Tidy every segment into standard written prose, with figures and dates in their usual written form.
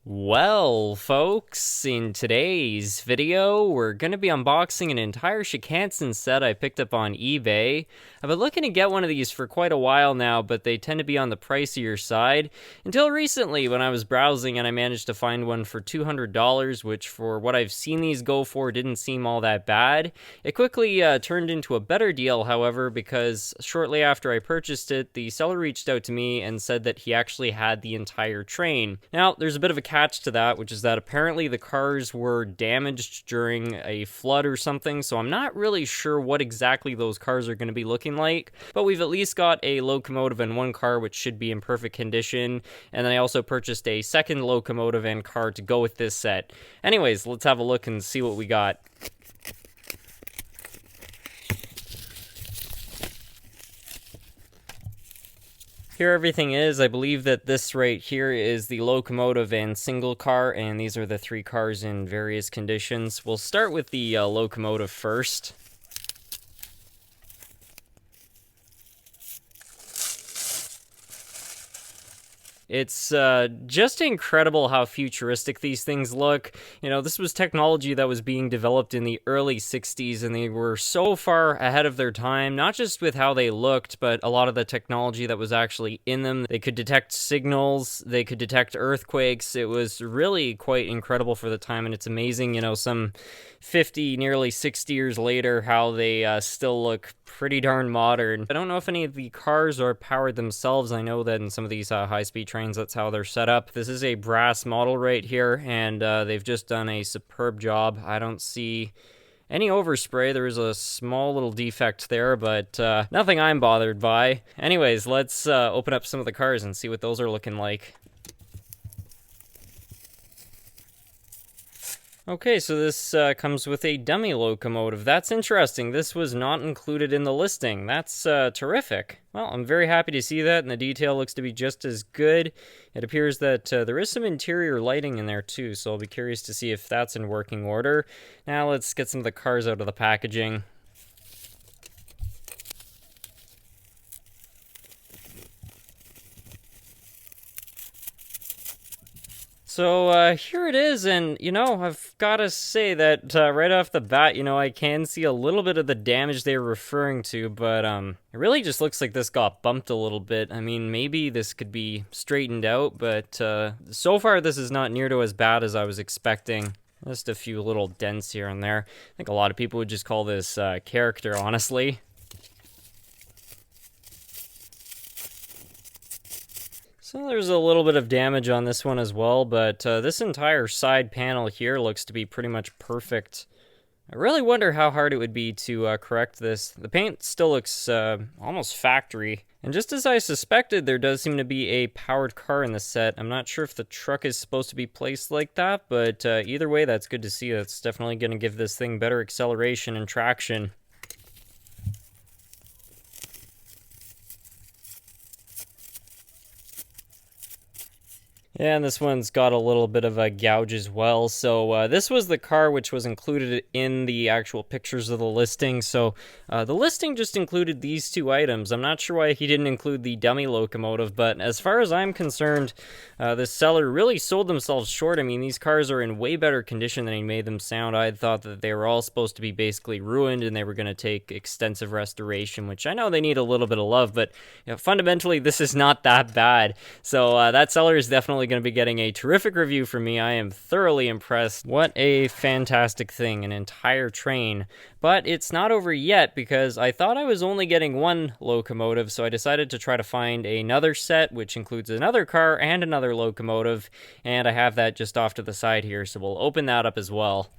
Well, folks, in today's video, we're going to be unboxing an entire Shinkansen set I picked up on eBay. I've been looking to get one of these for quite a while now, but they tend to be on the pricier side. Until recently, when I was browsing and I managed to find one for $200, which for what I've seen these go for didn't seem all that bad. It quickly turned into a better deal, however, because shortly after I purchased it, the seller reached out to me and said that he actually had the entire train. Now, there's a bit of a catch to that, which is that apparently the cars were damaged during a flood or something, so I'm not really sure what exactly those cars are going to be looking like, but we've at least got a locomotive and one car which should be in perfect condition, and then I also purchased a second locomotive and car to go with this set. Anyways, let's have a look and see what we got. Here everything is. I believe that this right here is the locomotive and single car, and these are the three cars in various conditions. We'll start with the locomotive first. It's just incredible how futuristic these things look. You know, this was technology that was being developed in the early 60s, and they were so far ahead of their time, not just with how they looked, but a lot of the technology that was actually in them. They could detect signals, they could detect earthquakes. It was really quite incredible for the time, and it's amazing, you know, some 50, nearly 60 years later, how they still look pretty darn modern. I don't know if any of the cars are powered themselves. I know that in some of these high-speed trains, that's how they're set up. This is a brass model right here, and they've just done a superb job. I don't see any overspray. There is a small little defect there, but nothing I'm bothered by. Anyways, let's open up some of the cars and see what those are looking like. Okay, so this comes with a dummy locomotive. That's interesting. This was not included in the listing. That's terrific. Well, I'm very happy to see that, and the detail looks to be just as good. It appears that there is some interior lighting in there too, so I'll be curious to see if that's in working order. Now let's get some of the cars out of the packaging. So here it is, and you know, I've got to say that right off the bat, you know, I can see a little bit of the damage they were referring to, but it really just looks like this got bumped a little bit. I mean, maybe this could be straightened out, but so far this is not near to as bad as I was expecting. Just a few little dents here and there. I think a lot of people would just call this character, honestly. So there's a little bit of damage on this one as well, but this entire side panel here looks to be pretty much perfect. I really wonder how hard it would be to correct this. The paint still looks almost factory. And just as I suspected, there does seem to be a powered car in the set. I'm not sure if the truck is supposed to be placed like that, but either way, that's good to see. That's definitely going to give this thing better acceleration and traction. Yeah, and this one's got a little bit of a gouge as well. So this was the car which was included in the actual pictures of the listing. So the listing just included these two items. I'm not sure why he didn't include the dummy locomotive, but as far as I'm concerned, this seller really sold themselves short. I mean, these cars are in way better condition than he made them sound. I thought that they were all supposed to be basically ruined and they were going to take extensive restoration, which I know they need a little bit of love, but you know, fundamentally, this is not that bad. So that seller is definitely going to be getting a terrific review from me. I am thoroughly impressed. What a fantastic thing, an entire train. But it's not over yet because I thought I was only getting one locomotive, so I decided to try to find another set, which includes another car and another locomotive, and I have that just off to the side here, so we'll open that up as well.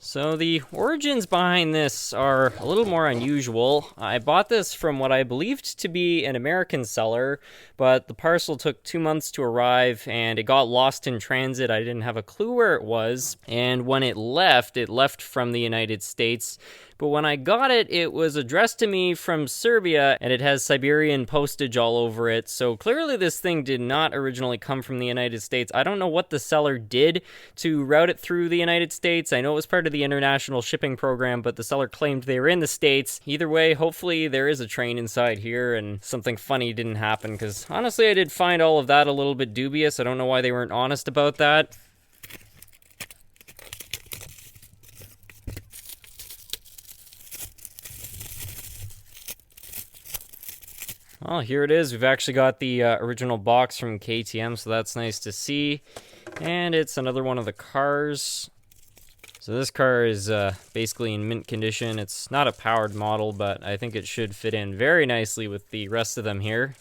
So the origins behind this are a little more unusual. I bought this from what I believed to be an American seller, but the parcel took 2 months to arrive and it got lost in transit. I didn't have a clue where it was, and when it left from the United States, but when I got it, it was addressed to me from Serbia, and it has Siberian postage all over it, so clearly this thing did not originally come from the United States. I don't know what the seller did to route it through the United States. I know it was part of the international shipping program, but the seller claimed they were in the States. Either way, hopefully there is a train inside here and something funny didn't happen, because honestly I did find all of that a little bit dubious. I don't know why they weren't honest about that. Well, here it is. We've actually got the original box from KTM, so that's nice to see. And it's another one of the cars. So this car is basically in mint condition. It's not a powered model, but I think it should fit in very nicely with the rest of them here.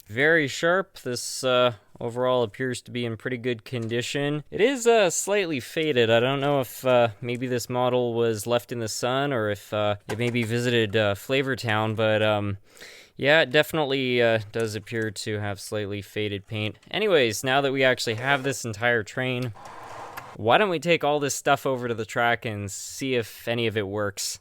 Very sharp. This overall appears to be in pretty good condition. It is slightly faded. I don't know if maybe this model was left in the sun or if it maybe visited Flavortown, but yeah, it definitely does appear to have slightly faded paint. Anyways, now that we actually have this entire train, why don't we take all this stuff over to the track and see if any of it works?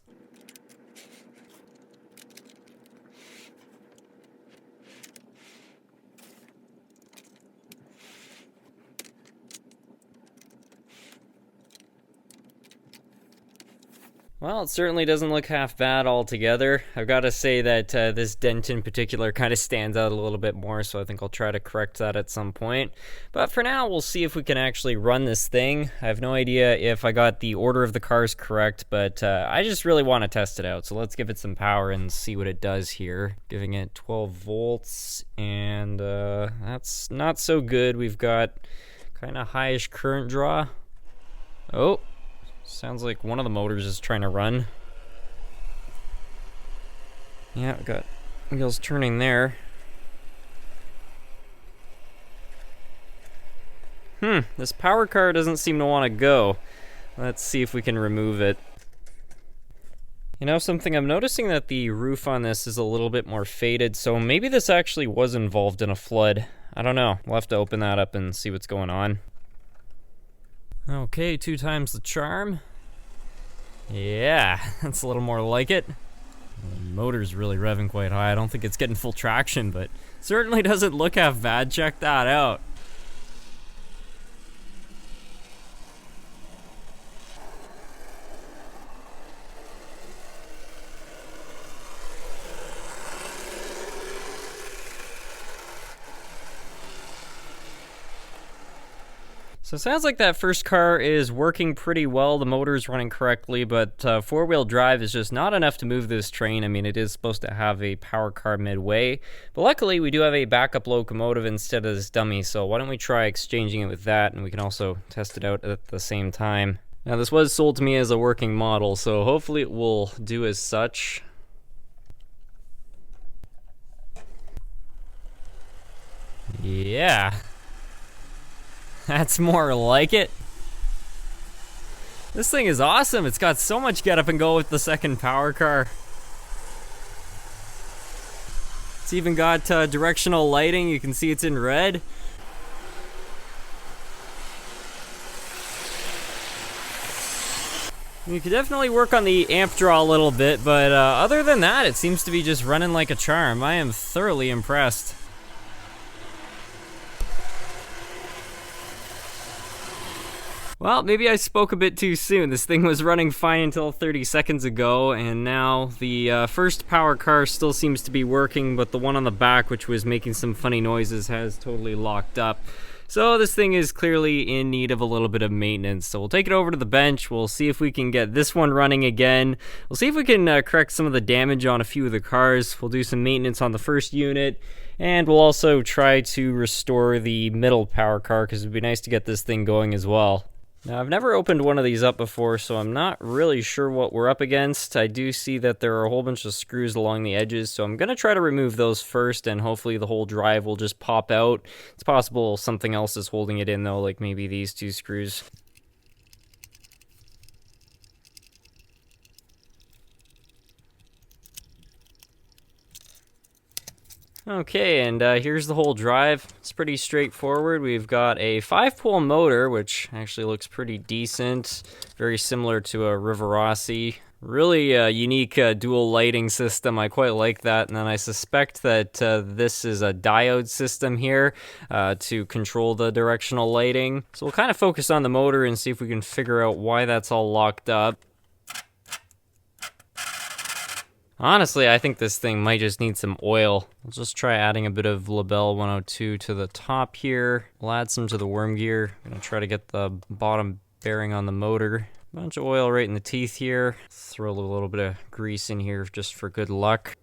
Well, it certainly doesn't look half bad altogether. I've got to say that this dent in particular kind of stands out a little bit more, so I think I'll try to correct that at some point. But for now, we'll see if we can actually run this thing. I have no idea if I got the order of the cars correct, but I just really want to test it out. So let's give it some power and see what it does here. Giving it 12 volts, and that's not so good. We've got kind of highish current draw. Oh. Sounds like one of the motors is trying to run. Yeah, got wheels turning there. This power car doesn't seem to want to go. Let's see if we can remove it. You know something, I'm noticing that the roof on this is a little bit more faded, so maybe this actually was involved in a flood. I don't know. We'll have to open that up and see what's going on. Okay, 2 times the charm. Yeah, that's a little more like it. The motor's really revving quite high. I don't think it's getting full traction, but certainly doesn't look half bad. Check that out. So it sounds like that first car is working pretty well. The motor's running correctly, but four-wheel drive is just not enough to move this train. I mean, it is supposed to have a power car midway, but luckily we do have a backup locomotive instead of this dummy, so why don't we try exchanging it with that, and we can also test it out at the same time. Now, this was sold to me as a working model, so hopefully it will do as such. Yeah. That's more like it. This thing is awesome. It's got so much get up and go with the second power car. It's even got directional lighting. You can see it's in red. You can definitely work on the amp draw a little bit, but other than that, it seems to be just running like a charm. I am thoroughly impressed. Well, maybe I spoke a bit too soon. This thing was running fine until 30 seconds ago, and now the first power car still seems to be working, but the one on the back, which was making some funny noises, has totally locked up. So this thing is clearly in need of a little bit of maintenance. So we'll take it over to the bench. We'll see if we can get this one running again. We'll see if we can correct some of the damage on a few of the cars. We'll do some maintenance on the first unit, and we'll also try to restore the middle power car, because it would be nice to get this thing going as well. Now, I've never opened one of these up before, so I'm not really sure what we're up against. I do see that there are a whole bunch of screws along the edges, so I'm going to try to remove those first, and hopefully the whole drive will just pop out. It's possible something else is holding it in, though, like maybe these 2 screws. Okay, and here's the whole drive. It's pretty straightforward. We've got a 5-pole motor, which actually looks pretty decent. Very similar to a Rivarossi. Really unique dual lighting system. I quite like that. And then I suspect that this is a diode system here to control the directional lighting. So we'll kind of focus on the motor and see if we can figure out why that's all locked up. Honestly, I think this thing might just need some oil. We'll just try adding a bit of Labelle 102 to the top here. We'll add some to the worm gear. I'm gonna try to get the bottom bearing on the motor. Bunch of oil right in the teeth here. Throw a little bit of grease in here just for good luck.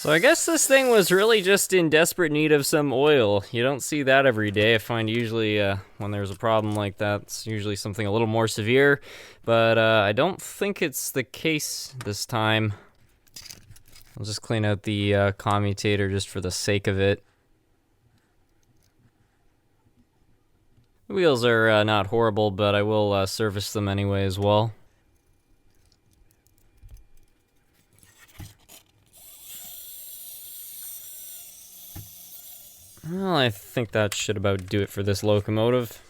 So I guess this thing was really just in desperate need of some oil. You don't see that every day. I find usually when there's a problem like that, it's usually something a little more severe. But I don't think it's the case this time. I'll just clean out the commutator just for the sake of it. The wheels are not horrible, but I will service them anyway as well. Well, I think that should about do it for this locomotive.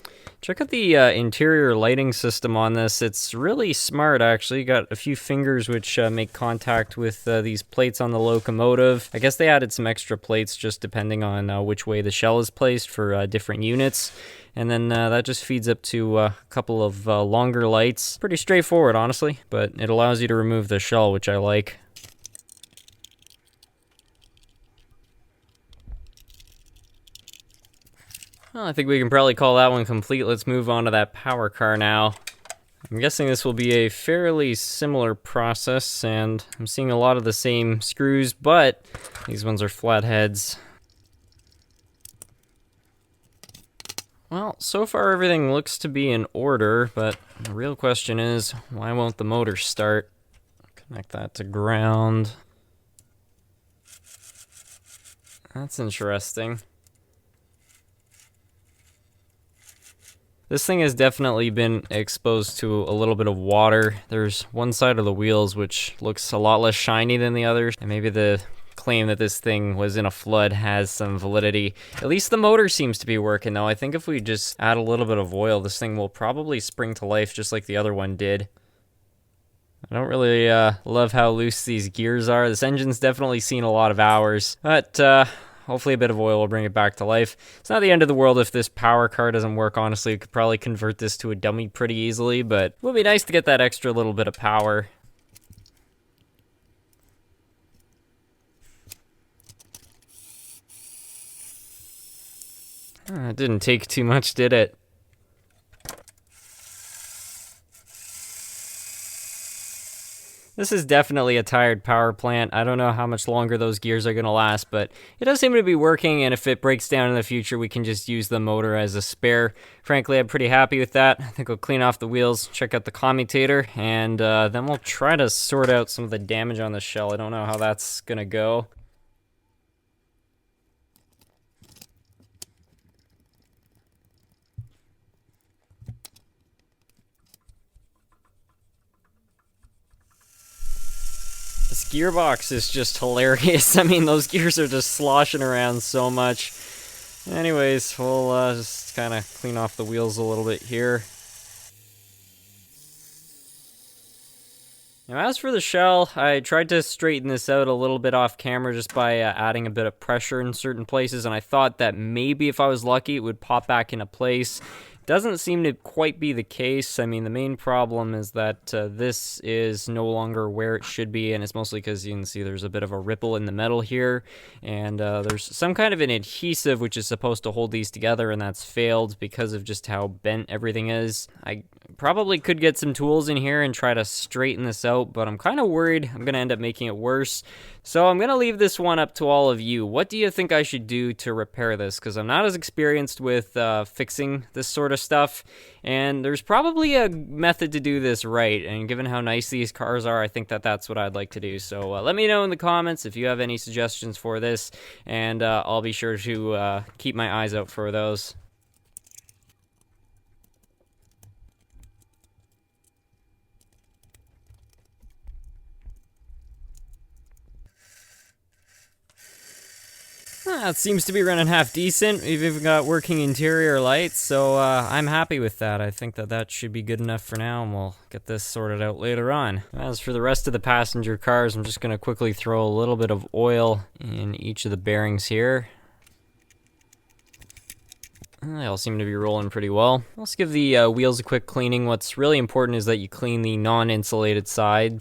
Check out the interior lighting system on this. It's really smart, actually. You got a few fingers which make contact with these plates on the locomotive. I guess they added some extra plates just depending on which way the shell is placed for different units. And then that just feeds up to a couple of longer lights. Pretty straightforward, honestly, but it allows you to remove the shell, which I like. Well, I think we can probably call that one complete. Let's move on to that power car now. I'm guessing this will be a fairly similar process, and I'm seeing a lot of the same screws, but these ones are flatheads. Well, so far everything looks to be in order, but the real question is, why won't the motor start? Connect that to ground. That's interesting. This thing has definitely been exposed to a little bit of water. There's one side of the wheels which looks a lot less shiny than the others, and maybe the claim that this thing was in a flood has some validity. At least the motor seems to be working though. I think if we just add a little bit of oil, this thing will probably spring to life just like the other one did. I don't really love how loose these gears are. This engine's definitely seen a lot of hours, but hopefully a bit of oil will bring it back to life. It's not the end of the world if this power car doesn't work, honestly. We could probably convert this to a dummy pretty easily, but it would be nice to get that extra little bit of power. It didn't take too much, did it? This is definitely a tired power plant. I don't know how much longer those gears are going to last, but it does seem to be working, and if it breaks down in the future, we can just use the motor as a spare. Frankly, I'm pretty happy with that. I think we'll clean off the wheels, check out the commutator, and then we'll try to sort out some of the damage on the shell. I don't know how that's going to go. This gearbox is just hilarious. I mean, those gears are just sloshing around so much. Anyways, we'll just kind of clean off the wheels a little bit here. Now, as for the shell, I tried to straighten this out a little bit off camera just by adding a bit of pressure in certain places, and I thought that maybe if I was lucky, it would pop back into place. Doesn't seem to quite be the case. I mean, the main problem is that this is no longer where it should be, and it's mostly because you can see there's a bit of a ripple in the metal here, and there's some kind of an adhesive which is supposed to hold these together, and that's failed because of just how bent everything is. I probably could get some tools in here and try to straighten this out, but I'm kind of worried I'm going to end up making it worse. So I'm going to leave this one up to all of you. What do you think I should do to repair this? Because I'm not as experienced with fixing this sort of stuff, and there's probably a method to do this right, and given how nice these cars are, I think that that's what I'd like to do. So let me know in the comments if you have any suggestions for this, and I'll be sure to keep my eyes out for those. It seems to be running half decent. We've even got working interior lights, so I'm happy with that. I think that should be good enough for now, and we'll get this sorted out later on. As for the rest of the passenger cars, I'm just going to quickly throw a little bit of oil in each of the bearings here. They all seem to be rolling pretty well. Let's give the wheels a quick cleaning. What's really important is that you clean the non-insulated side.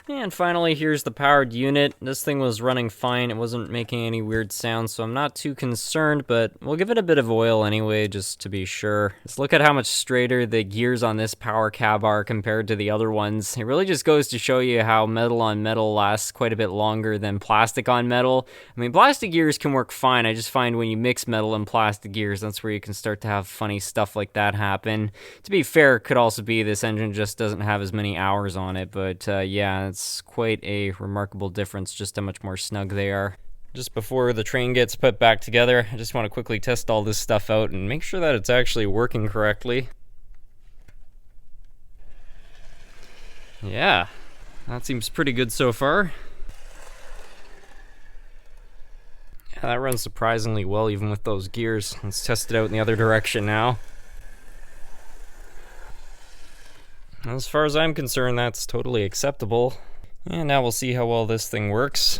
And finally, here's the powered unit. This thing was running fine. It wasn't making any weird sounds, so I'm not too concerned, but we'll give it a bit of oil anyway, just to be sure. Let's look at how much straighter the gears on this power cab are compared to the other ones. It really just goes to show you how metal on metal lasts quite a bit longer than plastic on metal. I mean, plastic gears can work fine. I just find when you mix metal and plastic gears, that's where you can start to have funny stuff like that happen. To be fair, it could also be this engine just doesn't have as many hours on it, but yeah, it's quite a remarkable difference just how much more snug they are. Just before the train gets put back together, I just want to quickly test all this stuff out and make sure that it's actually working correctly. Yeah, that seems pretty good so far. Yeah, that runs surprisingly well even with those gears. Let's test it out in the other direction now. As far as I'm concerned, that's totally acceptable. And now we'll see how well this thing works.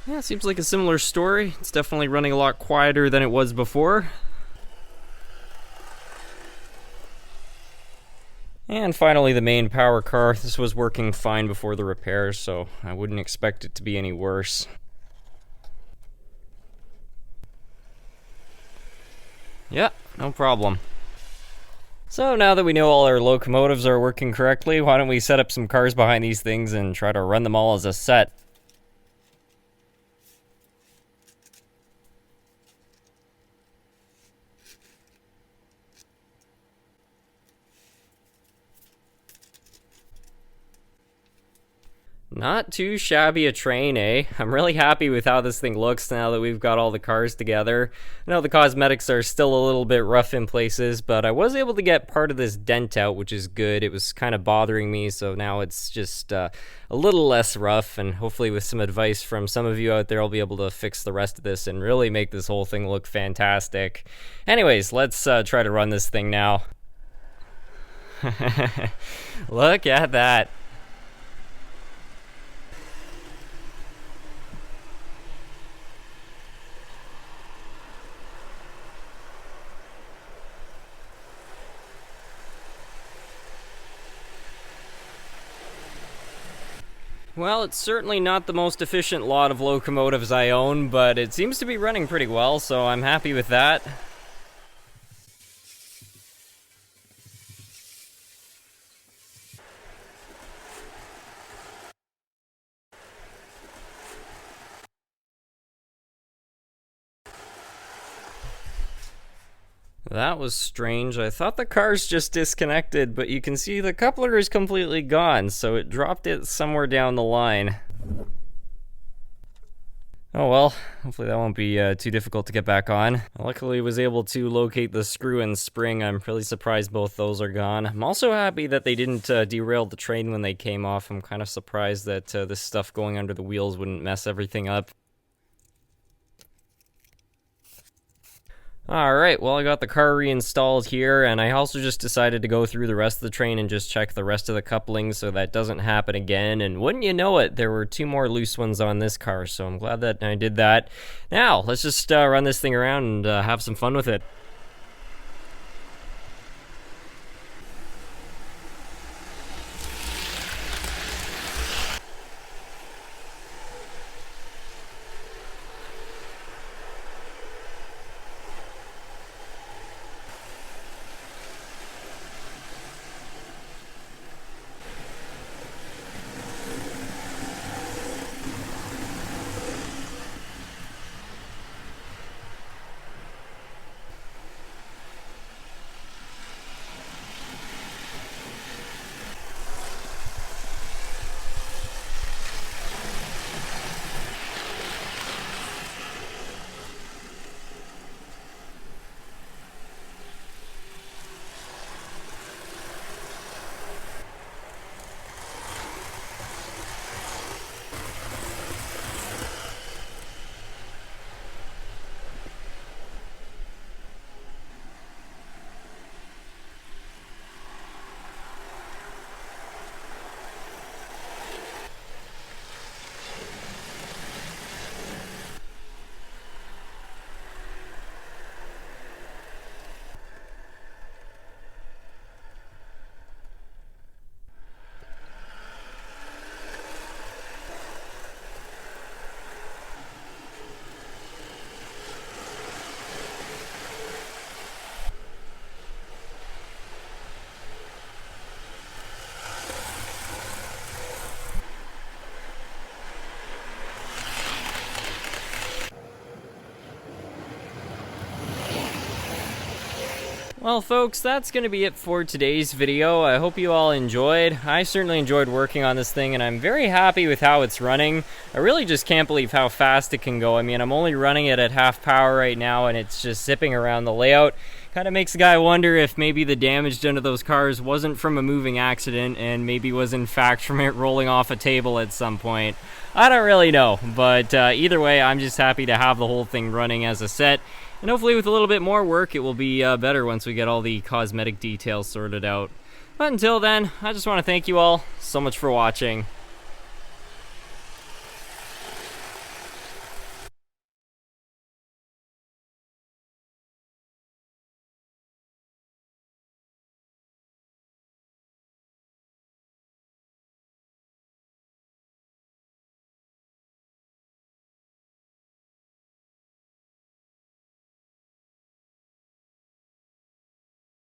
Yeah, it seems like a similar story. It's definitely running a lot quieter than it was before. And finally, the main power car. This was working fine before the repairs, so I wouldn't expect it to be any worse. Yeah, no problem. So now that we know all our locomotives are working correctly, why don't we set up some cars behind these things and try to run them all as a set. Not too shabby a train, eh? I'm really happy with how this thing looks now that we've got all the cars together. I know the cosmetics are still a little bit rough in places, but I was able to get part of this dent out, which is good. It was kind of bothering me, so now it's just a little less rough, and hopefully with some advice from some of you out there, I'll be able to fix the rest of this and really make this whole thing look fantastic. Anyways, let's try to run this thing now. Look at that. Well, it's certainly not the most efficient lot of locomotives I own, but it seems to be running pretty well, so I'm happy with that. That was strange. I thought the cars just disconnected, but you can see the coupler is completely gone, so it dropped it somewhere down the line. Oh well, hopefully that won't be too difficult to get back on. I luckily was able to locate the screw and spring. I'm really surprised both those are gone. I'm also happy that they didn't derail the train when they came off. I'm kind of surprised that this stuff going under the wheels wouldn't mess everything up. Alright, well I got the car reinstalled here, and I also just decided to go through the rest of the train and just check the rest of the couplings so that doesn't happen again, and wouldn't you know it, there were 2 more loose ones on this car, so I'm glad that I did that. Now, let's just run this thing around and have some fun with it. Well, folks, that's going to be it for today's video. I hope you all enjoyed. I certainly enjoyed working on this thing, and I'm very happy with how it's running. I really just can't believe how fast it can go. I mean, I'm only running it at half power right now, and it's just zipping around the layout. Kind of makes the guy wonder if maybe the damage done to those cars wasn't from a moving accident, and maybe was in fact from it rolling off a table at some point. I don't really know, but either way, I'm just happy to have the whole thing running as a set. And hopefully with a little bit more work, it will be better once we get all the cosmetic details sorted out. But until then, I just want to thank you all so much for watching.